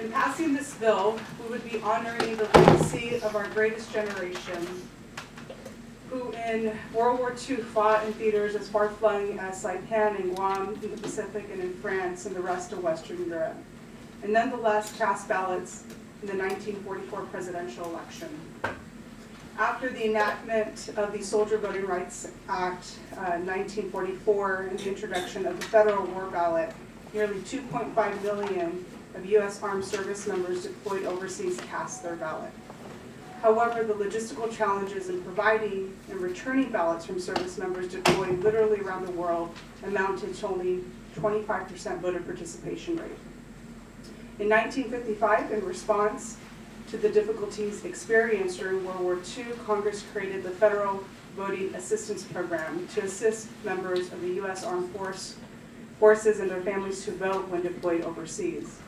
In passing this bill, we would be honoring the legacy of our greatest generation, who in World War II fought in theaters as far-flung as Saipan and Guam in the Pacific and in France and the rest of Western Europe, and nonetheless cast ballots in the 1944 presidential election. After the enactment of the Soldier Voting Rights Act 1944 and the introduction of the federal war ballot, nearly 2.5 million of U.S. Armed Service members deployed overseas cast their ballot. However, the logistical challenges in providing and returning ballots from service members deployed literally around the world amounted to only 25% voter participation rate. In 1955, in response to the difficulties experienced during World War II, Congress created the Federal Voting Assistance Program to assist members of the U.S. Armed Forces and their families to vote when deployed overseas.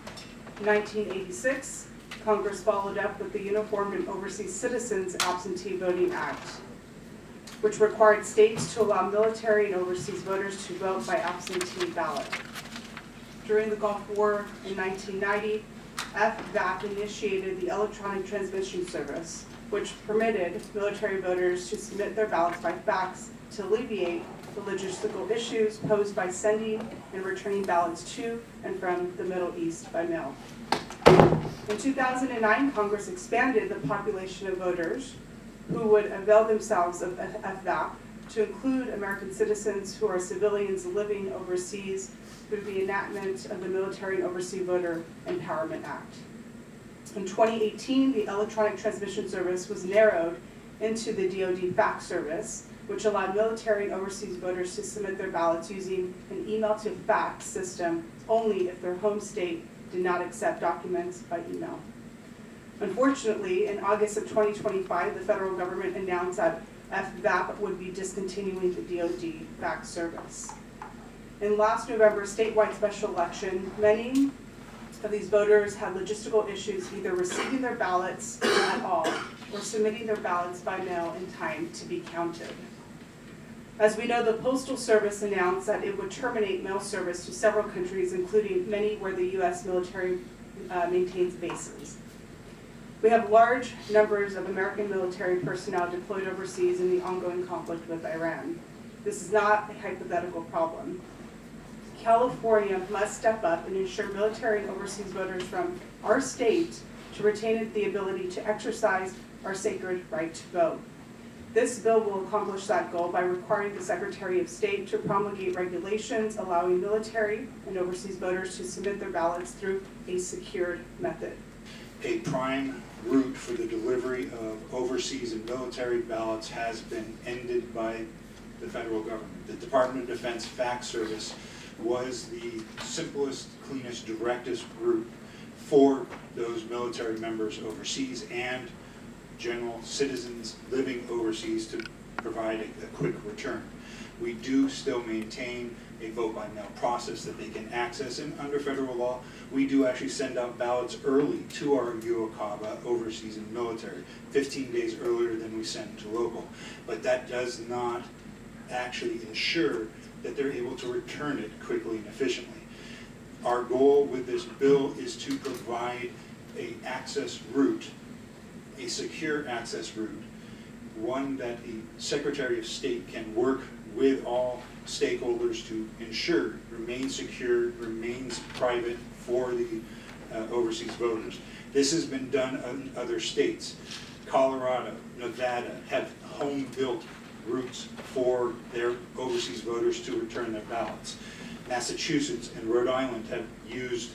In 1986, Congress followed up with the Uniformed and Overseas Citizens Absentee Voting Act, which required states to allow military and overseas voters to vote by absentee ballot. During the Gulf War in 1990, FVAP initiated the Electronic Transmission Service, which permitted military voters to submit their ballots by fax to alleviate the logistical issues posed by sending and returning ballots to and from the Middle East by mail. In 2009, Congress expanded the population of voters who would avail themselves of FVAP to include American citizens who are civilians living overseas through the enactment of the Military and Overseas Voter Empowerment Act. In 2018, the Electronic Transmission Service was narrowed into the DoD fax service, which allowed military and overseas voters to submit their ballots using an email to fax system only if their home state did not accept documents by email. Unfortunately, in August of 2025, the federal government announced that FVAP would be discontinuing the DoD fax service. In last November's statewide special election, many of these voters had logistical issues either receiving their ballots at all or submitting their ballots by mail in time to be counted. As we know, the Postal Service announced that it would terminate mail service to several countries, including many where the U.S. military maintains bases. We have large numbers of American military personnel deployed overseas in the ongoing conflict with Iran. This is not a hypothetical problem. California must step up and ensure military and overseas voters from our state to retain the ability to exercise our sacred right to vote. This bill will accomplish that goal by requiring the Secretary of State to promulgate regulations allowing military and overseas voters to submit their ballots through a secured method. A prime route for the delivery of overseas and military ballots has been ended by the federal government. The Department of Defense fax service was the simplest, cleanest, directest route for those military members overseas and general citizens living overseas to provide a quick return. We do still maintain a vote by mail process that they can access, and under federal law, we do actually send out ballots early to our UOCAVA overseas and military, 15 days earlier than we send to local. But that does not actually ensure that they're able to return it quickly and efficiently. Our goal with this bill is to provide an access route, a secure access route, one that the Secretary of State can work with all stakeholders to ensure remains secure, remains private for the overseas voters. This has been done in other states. Colorado, Nevada have home-built routes for their overseas voters to return their ballots. Massachusetts and Rhode Island have used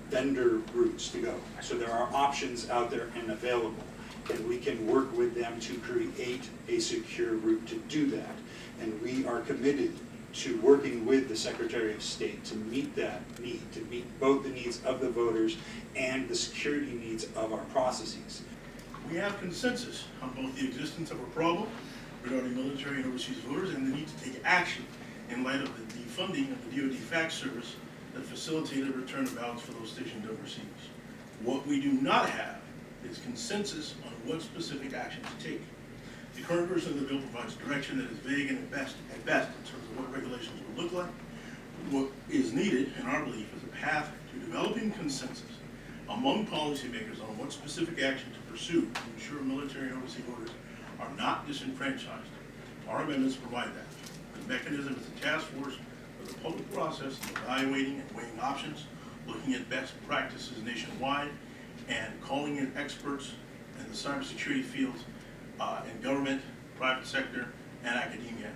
vendor routes to go. So there are options out there and available, and we can work with them to create a secure route to do that. And we are committed to working with the Secretary of State to meet that need, to meet both the needs of the voters and the security needs of our processes. We have consensus on both the existence of a problem regarding military and overseas voters and the need to take action in light of the defunding of the DoD fax service that facilitated return of ballots for those stationed overseas. What we do not have is consensus on what specific action to take. The current version of the bill provides direction that is vague and at best in terms of what regulations will look like. What is needed, in our belief, is a path to developing consensus among policymakers on what specific action to pursue to ensure military and overseas voters are not disenfranchised. Our amendments provide that. The mechanism is a task force for the public process of evaluating and weighing options, looking at best practices nationwide, and calling in experts in the cybersecurity fields, in government, private sector, and academia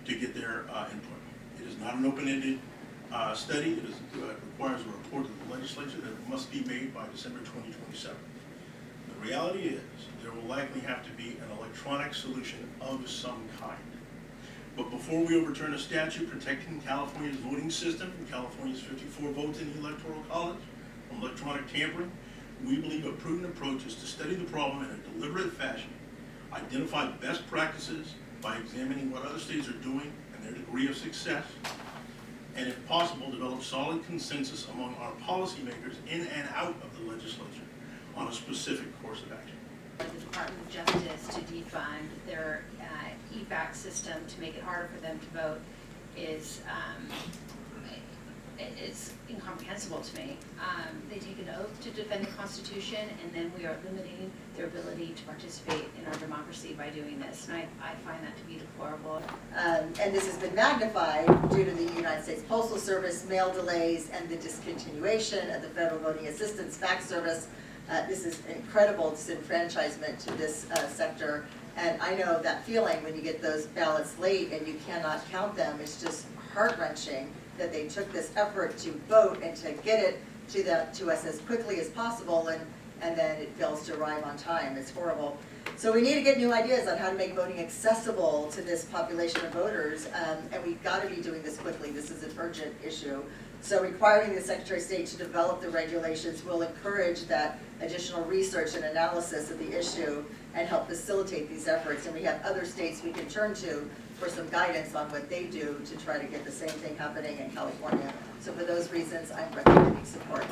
to get their input. It is not an open-ended study. It requires a report to the legislature that must be made by December 2027. The reality is there will likely have to be an electronic solution of some kind. But before we overturn a statute protecting California's voting system and California's 54 votes in the Electoral College from electronic tampering, we believe a prudent approach is to study the problem in a deliberate fashion, identify best practices by examining what other states are doing and their degree of success, and if possible, develop solid consensus among our policymakers in and out of the legislature on a specific course of action. The Department of Justice to defund their e-fax system to make it harder for them to vote is it's incomprehensible to me. They take an oath to defend the Constitution, and then we are limiting their ability to participate in our democracy by doing this. And I find that to be deplorable. And this has been magnified due to the United States Postal Service mail delays and the discontinuation of the Federal Voting Assistance fax service. This is incredible disenfranchisement to this sector. And I know that feeling when you get those ballots late and you cannot count them. It's just heart-wrenching that they took this effort to vote and to get it to us as quickly as possible, and then it fails to arrive on time. It's horrible. So we need to get new ideas on how to make voting accessible to this population of voters, and we've got to be doing this quickly. This is an urgent issue. So requiring the Secretary of State to develop the regulations will encourage that additional research and analysis of the issue and help facilitate these efforts. And we have other states we can turn to for some guidance on what they do to try to get the same thing happening in California. So for those reasons, I'm recommending support.